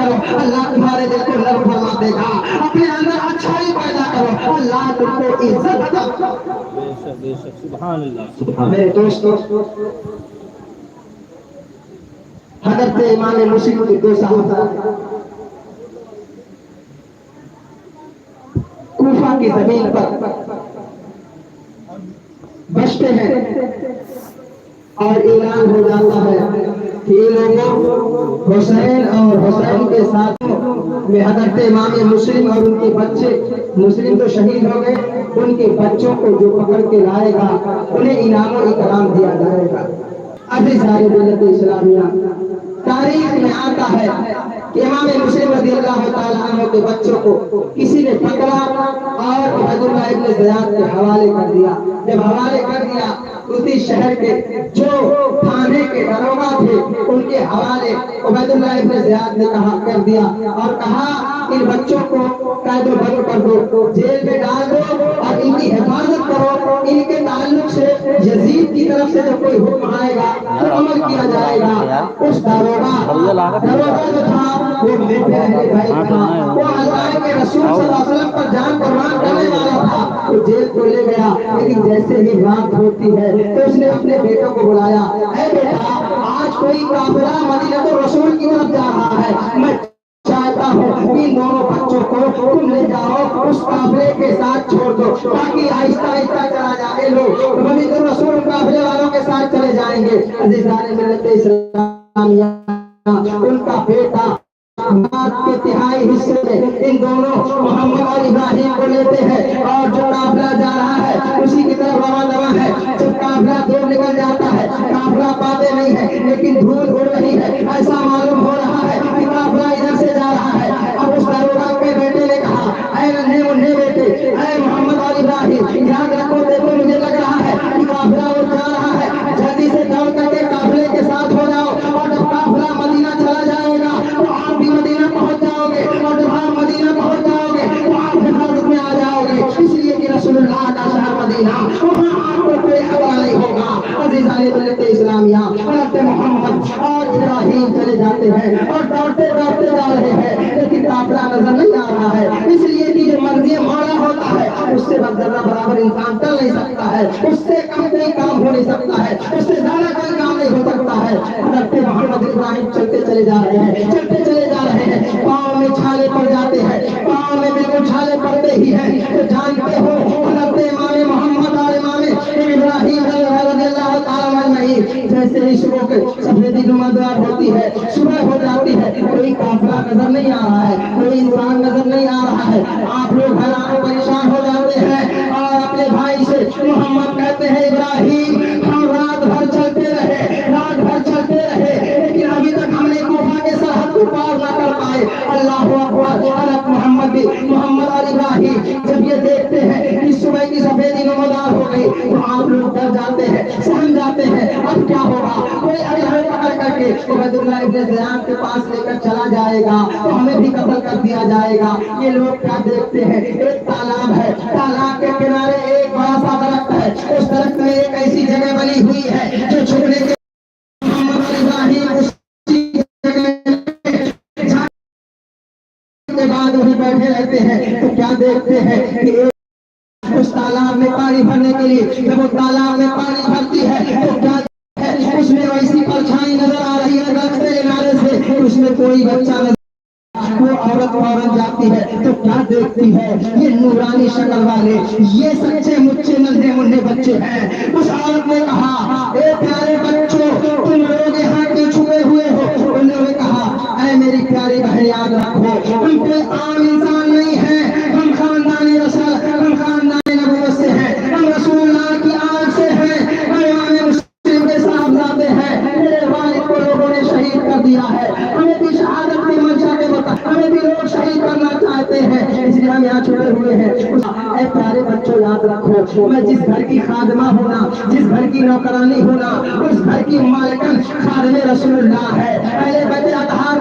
کرو, اللہ تمہارے دل کو نرم فرما دے گا. اپنے اندر اچھائی پیدا کرو, اللہ تم کو عزت عطا. بے شک بے شک, سبحان اللہ. میرے دوستو, حضرت امام مسلم کے دو صحابہ کوفہ کی زمین پر بچتے ہیں اور اعلان ہو جاتا ہے کہ یہ لوگ حسین اور حسین کے ساتھ میں حضرت امام مسلم اور ان کے بچے, مسلم تو شہید ہو گئے, ان کے بچوں کو جو پکڑ کے لائے گا انہیں انعام و اکرام دیا جائے گا. ابھی سارے ملت اسلامیہ تاریخ میں آتا ہے کہ امام مسلم رضی اللہ تعالیٰ عنہ کے بچوں کو کسی نے پکڑا اور عبید اللہ ابن زیاد کے حوالے کر دیا. جب حوالے کر دیا اسی شہر کے جو تھانے کے داروغہ تھے ان کے حوالے عبید اللہ ابن زیاد نے کہا کر دیا اور کہا ان بچوں کو قید و بند کر دو, جیل میں ڈال دو اور ان کی حفاظت کرو. ان کے تعلق سے یزید کی طرف سے جو کوئی حکم آئے گا تو عمل کیا جائے گا. اس داروغہ جو تھا وہ بھائی تھا, وہ اللہ کے رسول صلی اللہ علیہ وسلم پر جان قربان کرنے والا تھا. وہ جیل کو لے گیا, لیکن جیسے ہی رات ہوتی ہے تو اس نے اپنے بیٹوں کو بلایا, اے بیٹا آج کوئی قافلہ مدینہ الرسول کی طرف جا رہا ہے, میں چاہتا ہوں ان دونوں بچوں کو تم لے جاؤ, اس قافلے کے ساتھ چھوڑ دو تاکہ آہستہ آہستہ چلا جائے. لوگ مدینہ الرسول قافلے والوں کے ساتھ چلے جائیں گے. عزیزان ملت اسلامیہ, ان کا بیٹا کے تہائی حصے میں ان دونوں محمد اور ابراہیم کو لیتے ہیں اور جو قافلہ جا رہا ہے اسی کی طرف رواں ہے. جب قافلہ دور نکل جاتا ہے, قافلہ پاتے نہیں ہے لیکن دھول اڑ رہی ہے, ایسا معلوم ہو رہا ہے کہ قافلہ ادھر سے جا رہا ہے. اب اس داروغہ کے بیٹے نے کہا, اے ننھے منھے بیٹے, اے محمد اور ابراہیم, یاد رکھو, دیکھو مجھے لگ رہا ہے کہ قافلہ وہ جا رہا ہے, جلدی سے دوڑ کر کے قافلے کے ساتھ ہو جاؤ اور جب قافلہ مدینہ چلا جائے گا تو آپ بھی مدینہ پہنچ جاؤ گے اور جب آپ مدینہ پہنچ جاؤ گے تو آپ حفاظت میں آ جاؤ گے. اس لیے کہ رسول اللہ کا شہر مدینہ, وہاں آپ کو کوئی خطرہ نہیں ہوگا. عزیزان ملت اسلامیہ, حضرت محمد اور ابراہیم چلے جاتے ہیں اور دوڑتے دوڑتے جا رہے ہیں, لیکن قافلہ نظر نہیں آ رہا ہے. اس لیے کہ جو مرضی مولا ہوتا ہے اس سے ذرہ برابر انسان چل نہیں سکتا ہے, اس سے کم کوئی کام ہو نہیں سکتا ہے, اس سے زیادہ کوئی کام نہیں ہو سکتا ہے. حضرت محمد ابراہیم چلتے چلے جا رہے ہیں, چلتے چلے جا رہے ہیں, پاؤں میں چھالے پڑ جاتے ہیں, پاؤں میں بالکل چھالے پڑتے ہی ہیں. تو جانتے ہو حضرت امام محمد اور امام ابراہیم رضی اللہ تعالیٰ عنہ جیسے ہی صبح کے سفیدی نمازدار ہوتی ہے, صبح ہو جاتی ہے, کوئی قافلہ نظر نہیں آ رہا ہے, کوئی انسان نظر نہیں آ رہا ہے. آپ لوگ حیران و پریشان ہو جاتے ہیں اور اپنے بھائی سے محمد کہتے ہیں, ابراہیم ہم رات بھر چلتے رہے, رات بھر چلتے رہے, لیکن ابھی تک ہم نے کوفہ کے سرحد کو پار نہ کر پائے. اللہ اکبر. حضرت محمد اور ابراہیم جب یہ دیکھتے ہیں کہ صبح کی سفیدی نمودار ہو گئی تو آپ لوگ ڈر جاتے ہیں, سہم جاتے ہیں, اب کیا ہوگا. کوئی اگر پکڑ کر کے عبید اللہ ابن زیاد کے پاس لے کر چلا جائے گا تو ہمیں بھی قتل کر دیا جائے گا. یہ لوگ کیا دیکھتے ہیں, ایک تالاب ہے, تالاب کے کنارے ایک بڑا سا درخت ہے, اس درخت میں ایک ایسی جگہ بنی ہوئی ہے جو چھپنے کے محمد اور ابراہیم اسی جگہ کے بعد وہیں بیٹھے رہتے ہیں. تو کیا دیکھتے ہیں کہ اس تالاب میں پانی بھرنے کے لیے جب وہ تالاب میں پانی بھرتی ہے تو کیا ہے, اس میں ویسی پرچھائی نظر آ رہی ہے درخت کے کنارے سے, اس میں کوئی بچہ نظر, وہ عورت فوراً جاتی ہے تو کیا دیکھتی ہے, یہ نورانی شکل والے, یہ سچے مچے ننھے منھے بچے ہیں. اس عورت نے کہا, اے پیارے بچوں, تم لوگ یہاں کیوں چھپے ہوئے ہو. انہوں نے کہا, اے میری پیاری بہن یاد رکھو, ہم کوئی عام انسان نہیں ہیں, ہم خاندان رسول, ہم خاندان نبوت سے ہیں, ہم رسول اللہ کی آل سے ہیں, ہم امام مسلم کے صاحبزادے ہیں. میرے والد کو لوگوں نے شہید کر دیا ہے, ہمیں بھی شہادت کی منشا کے مطابق ہمیں بھی لوگ شہید کرنا چاہتے ہیں, اس لیے ہم یہاں چھپے ہوئے ہیں. اے پیارے بچوں یاد رکھو, میں جس گھر کی خادمہ ہونا, جس گھر کی نوکرانی ہونا, اس گھر کی مالکن خادم رسول اللہ ہے. پہلے بچہ دھار